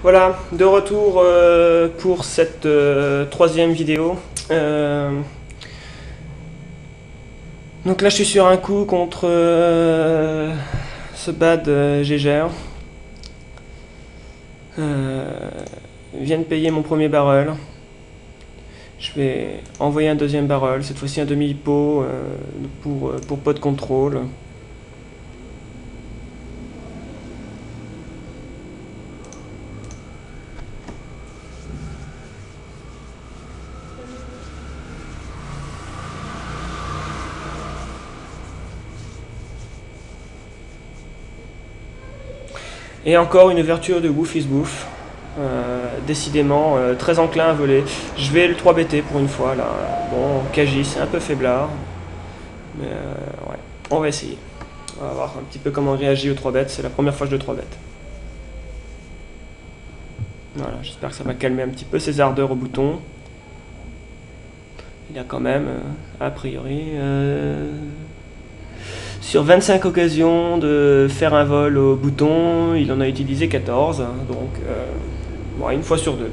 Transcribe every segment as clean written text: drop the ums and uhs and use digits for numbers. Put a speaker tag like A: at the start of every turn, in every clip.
A: Voilà, de retour pour cette troisième vidéo. Donc là je suis sur un coup contre ce bad Gégère. Je viens de payer mon premier barrel. Je vais envoyer un deuxième barrel, cette fois-ci un demi-pot pour pot de contrôle. Et encore une ouverture de Woofy's Booth. Décidément très enclin à voler. Je vais le 3BT pour une fois là. Bon, Kaji c'est un peu faiblard. Mais ouais, on va essayer. On va voir un petit peu comment on réagit au 3 bet. C'est la première fois que je le 3 bet. Voilà, j'espère que ça va calmer un petit peu ses ardeurs au bouton. Il a quand même, a priori, sur 25 occasions de faire un vol au bouton, il en a utilisé 14, donc bon, une fois sur deux.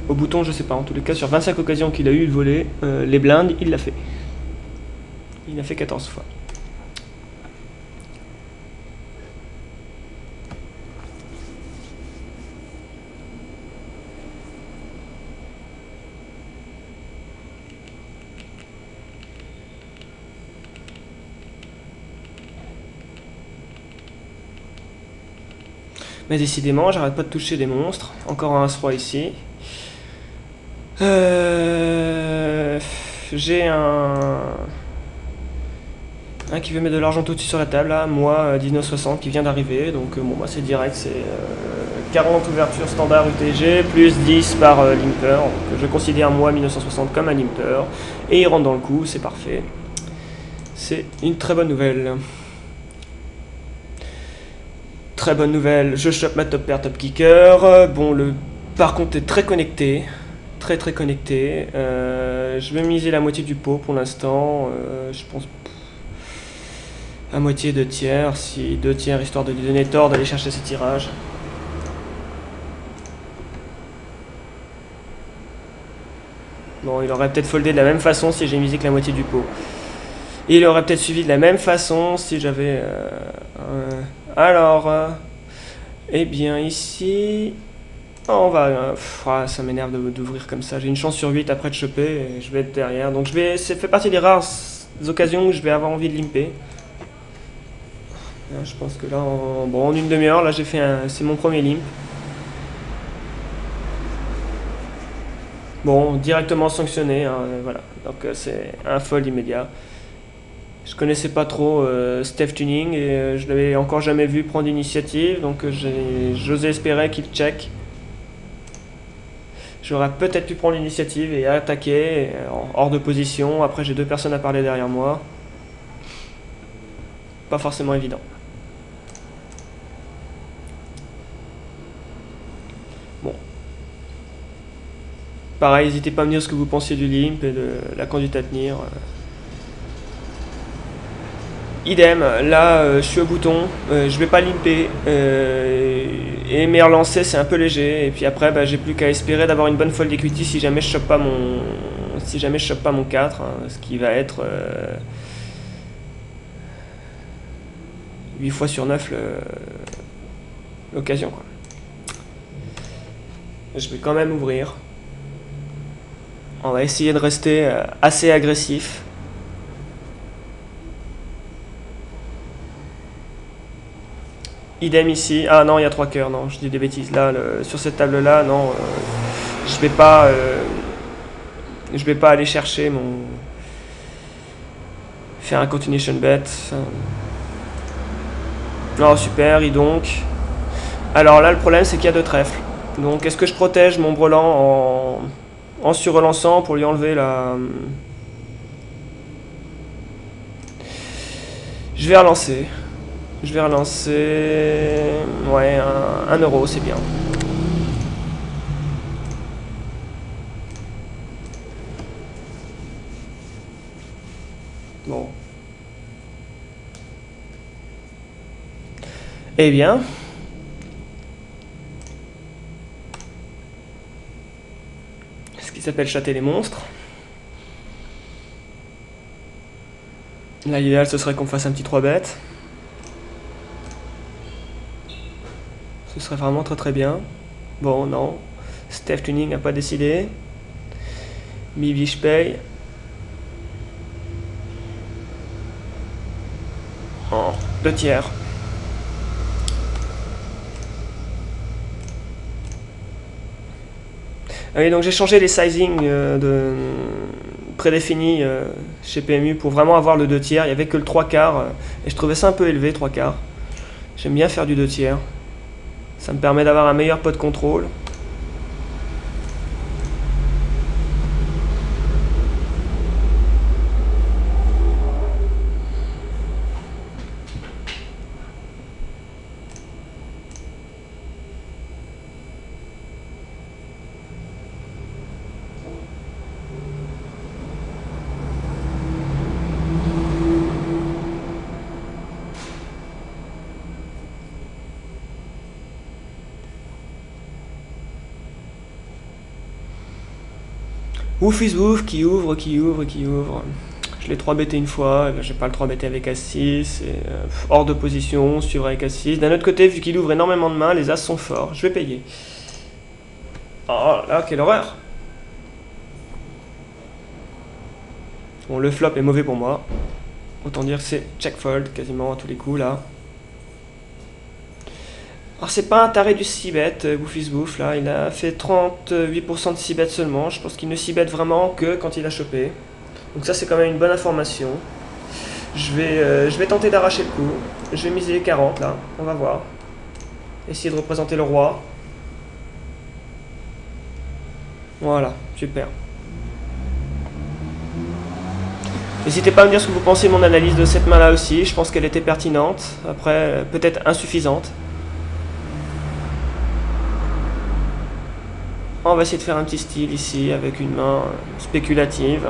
A: Au bouton, je sais pas, en tous les cas, sur 25 occasions qu'il a eu de voler, les blindes, il l'a fait. Il l'a fait 14 fois. Mais décidément, j'arrête pas de toucher des monstres. Encore un As-Roi ici. J'ai un qui veut mettre de l'argent tout de suite sur la table, là, moi 1960 qui vient d'arriver, donc bon bah c'est direct, c'est 40 ouvertures standard UTG plus 10 par limper, donc je considère moi 1960 comme un limper, et il rentre dans le coup, c'est parfait. C'est une très bonne nouvelle. Très bonne nouvelle, je chope ma top pair top kicker, bon le par contre est très connecté. Très connecté. Je vais miser la moitié du pot pour l'instant. Je pense à moitié, 2 tiers. Si 2 tiers, histoire de lui donner tort d'aller chercher ses tirages. Bon, il aurait peut-être foldé de la même façon si j'ai misé que la moitié du pot. Et il aurait peut-être suivi de la même façon si j'avais... alors... eh bien, ici... on va... ça m'énerve d'ouvrir comme ça. J'ai une chance sur 8 après de choper et je vais être derrière. Donc ça fait partie des rares occasions où je vais avoir envie de limper. Je pense que là, en une demi-heure, là j'ai fait c'est mon premier limp. Bon, directement sanctionné, hein, voilà. Donc c'est un fold immédiat. Je connaissais pas trop Steph Tuning et je l'avais encore jamais vu prendre l'initiative, donc j'osais espérer qu'il check. J'aurais peut-être pu prendre l'initiative et attaquer hors de position. Après j'ai deux personnes à parler derrière moi. Pas forcément évident. Bon. Pareil, n'hésitez pas à me dire ce que vous pensiez du limp et de la conduite à tenir. Idem, là je suis au bouton, je vais pas limper, et mes relancers c'est un peu léger, et puis après bah, j'ai plus qu'à espérer d'avoir une bonne fold equity si jamais je chope pas mon 4, hein, ce qui va être 8 fois sur 9 l'occasion. Je vais quand même ouvrir. On va essayer de rester assez agressif. Idem ici. Ah non, il y a 3 cœurs, non, je dis des bêtises. Là, sur cette table-là, non, je vais pas aller chercher mon... faire un continuation bet. Non, super, et donc... alors là, le problème, c'est qu'il y a 2 trèfles. Donc, est-ce que je protège mon brelan en surrelançant pour lui enlever la... Je vais relancer. Ouais, 1 euro, c'est bien. Bon. Eh bien, ce qui s'appelle châter les monstres. Là, l'idéal, ce serait qu'on fasse un petit 3 bêtes. Ce serait vraiment très très bien. Bon, non. Steph Tuning n'a pas décidé. Mivi, je paye. En 2 tiers. Ah oui, donc j'ai changé les sizing prédéfinis chez PMU pour vraiment avoir le 2 tiers. Il n'y avait que le 3 quarts et je trouvais ça un peu élevé, 3 quarts. J'aime bien faire du 2 tiers. Ça me permet d'avoir un meilleur pot de contrôle. Ouf is ouf, qui ouvre, qui ouvre, qui ouvre. Je l'ai 3 bêté une fois, j'ai pas le 3 bêté avec As-6, et, hors de position, suivre avec As-6. D'un autre côté, vu qu'il ouvre énormément de mains, les As sont forts. Je vais payer. Oh là, quelle horreur! Bon, le flop est mauvais pour moi. Autant dire que c'est check fold quasiment à tous les coups là. Alors c'est pas un taré du 6-bet, Boufis là, il a fait 38% de 6-bet seulement, je pense qu'il ne 6-bet vraiment que quand il a chopé. Donc ça c'est quand même une bonne information. Je vais tenter d'arracher le coup, je vais miser 40 là, on va voir. Essayer de représenter le roi. Voilà, super. N'hésitez pas à me dire ce que vous pensez de mon analyse de cette main là aussi, je pense qu'elle était pertinente, après peut-être insuffisante. On va essayer de faire un petit style ici avec une main spéculative.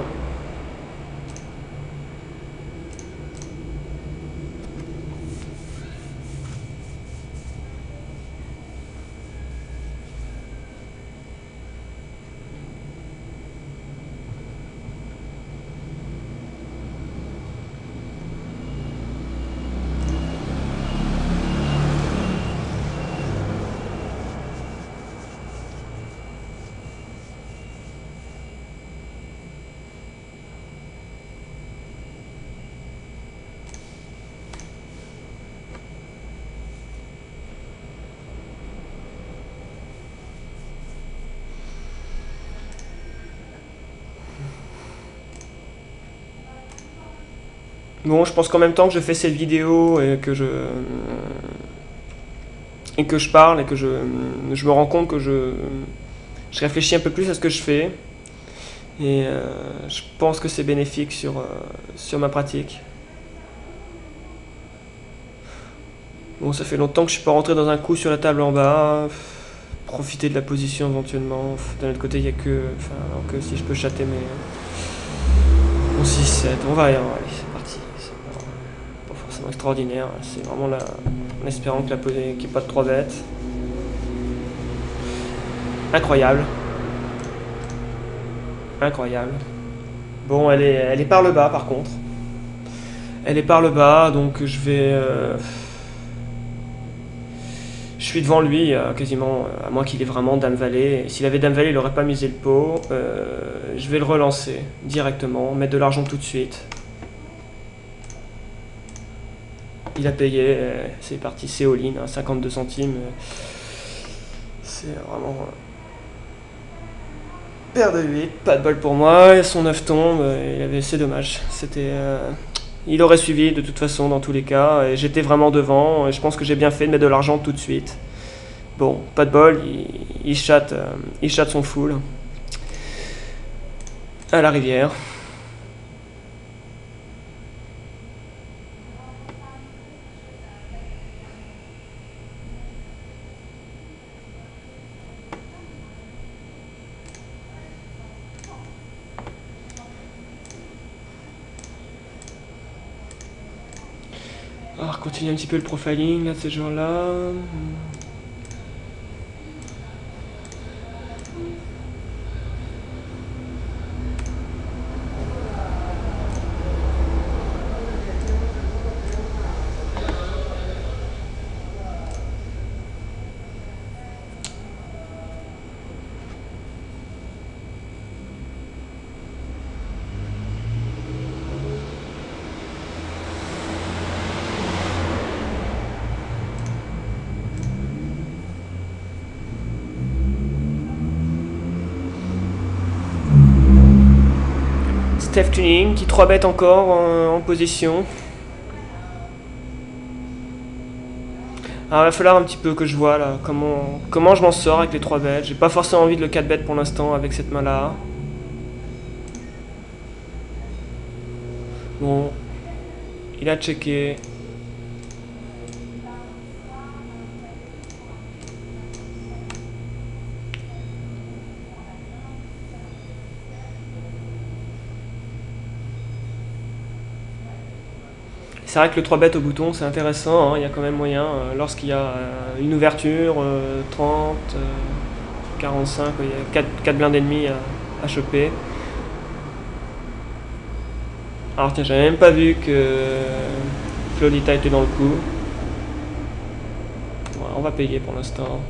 A: Bon, je pense qu'en même temps que je fais cette vidéo et que je parle et que je me rends compte que je réfléchis un peu plus à ce que je fais et je pense que c'est bénéfique sur ma pratique. Bon, ça fait longtemps que je suis pas rentré dans un coup sur la table en bas. Profiter de la position éventuellement. D'un autre côté, il n'y a que, enfin, alors que si je peux chatter mes mon 6-7, on va aller, c'est parti. C'est pas forcément extraordinaire, c'est vraiment là, en espérant que qu'il n'y ait pas de 3 bêtes. Incroyable. Incroyable. Bon, elle est par le bas par contre. Elle est par le bas, donc je vais... je suis devant lui, quasiment, à moins qu'il ait vraiment Dame-Valet. S'il avait Dame-Valet, il n'aurait pas misé le pot. Je vais le relancer directement, mettre de l'argent tout de suite. Il a payé, c'est parti, c'est all-in, 52 centimes. C'est vraiment... paire de 8, pas de bol pour moi, son 9 tombe, c'est dommage. Il aurait suivi de toute façon dans tous les cas, et j'étais vraiment devant, et je pense que j'ai bien fait de mettre de l'argent tout de suite. Bon, pas de bol, il chatte son full à la rivière. Alors, continuer un petit peu le profiling là de ces gens-là. Steph Tuning qui 3 bêtes encore en position. Alors il va falloir un petit peu que je vois là comment je m'en sors avec les 3 bêtes. J'ai pas forcément envie de le 4 bêtes pour l'instant avec cette main là. Bon, il a checké. C'est vrai que le 3 bêtes au bouton c'est intéressant, hein, il y a quand même moyen, lorsqu'il y a une ouverture, 30, 45, il y a 4 blindes ennemies à choper. Alors tiens, j'avais même pas vu que Flolita était dans le coup. Voilà, on va payer pour l'instant.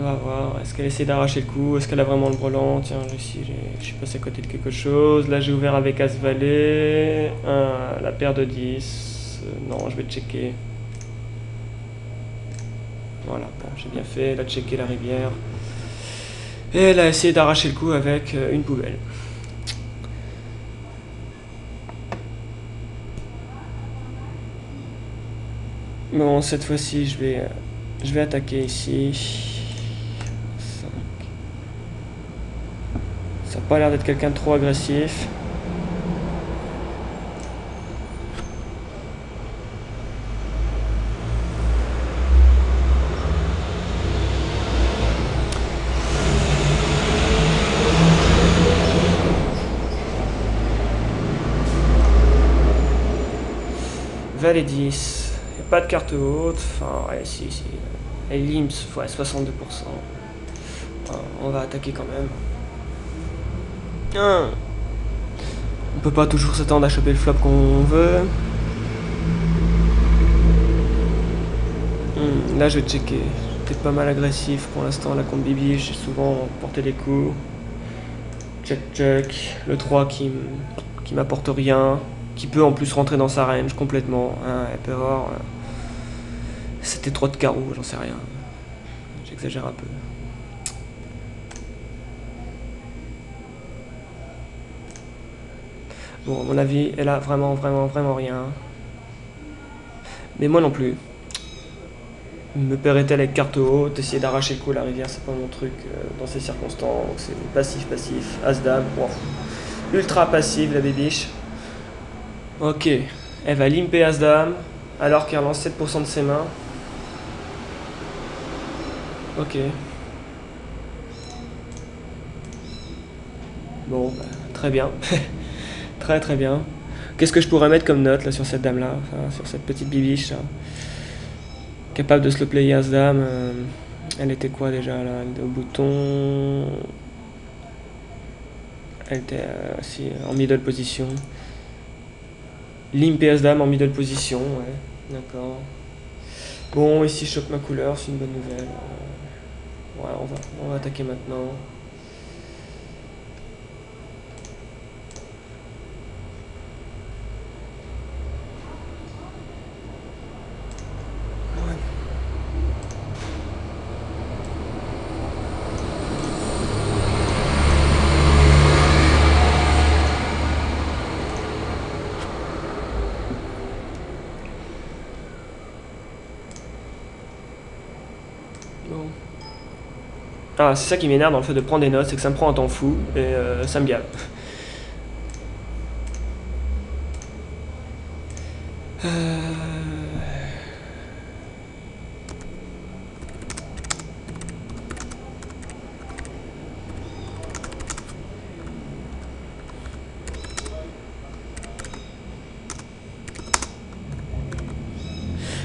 A: On va voir, est-ce qu'elle essaie d'arracher le coup, est-ce qu'elle a vraiment le brelan? Tiens, ici, je suis passé à côté de quelque chose. Là, j'ai ouvert avec As-Valet, la paire de 10. Non, je vais checker. Voilà, bon, j'ai bien fait, elle a checké la rivière. Et elle a essayé d'arracher le coup avec une poubelle. Bon, cette fois-ci, je vais attaquer ici. Ça n'a pas l'air d'être quelqu'un de trop agressif. Valet 10. Il n'y a pas de carte haute. Enfin, ouais, si. Et Limps, ouais, 62%. On va attaquer quand même. On peut pas toujours s'attendre à choper le flop qu'on veut. Là, je vais checker. J'étais pas mal agressif pour l'instant. Là, contre Bibi, j'ai souvent porté des coups. Check. Le 3 qui m'apporte rien. Qui peut en plus rentrer dans sa range complètement. Elle peut avoir. C'était trop de carreaux, j'en sais rien. J'exagère un peu. Bon, à mon avis, elle a vraiment rien. Mais moi non plus. Me paierait-elle avec carte haute, essayer d'arracher le coup à la rivière, c'est pas mon truc dans ces circonstances. Donc c'est passif. As-Dame, wow. Ultra passif la bébiche. Ok, elle va limper As-Dame alors qu'elle lance 7% de ses mains. Ok. Bon, bah, très bien. Très bien. Qu'est-ce que je pourrais mettre comme note là sur cette dame là, enfin, sur cette petite bibiche là. Capable de slow player As-Dame. Elle était quoi déjà là? Elle était au bouton. Elle était en middle position. Limp et As-Dame en middle position, ouais. D'accord. Bon, ici je chope ma couleur, c'est une bonne nouvelle. Ouais, on va attaquer maintenant. Bon. Ah, c'est ça qui m'énerve dans le fait de prendre des notes, c'est que ça me prend un temps fou et ça me gave.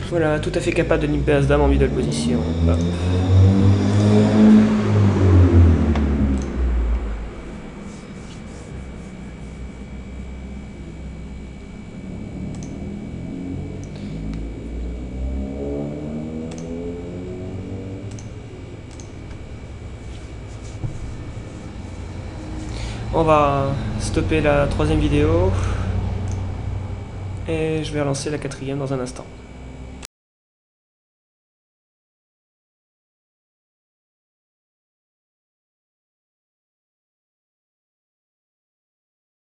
A: Voilà, tout à fait capable de limper Asdam en middle position. Hop. On va stopper la troisième vidéo et je vais relancer la quatrième dans un instant.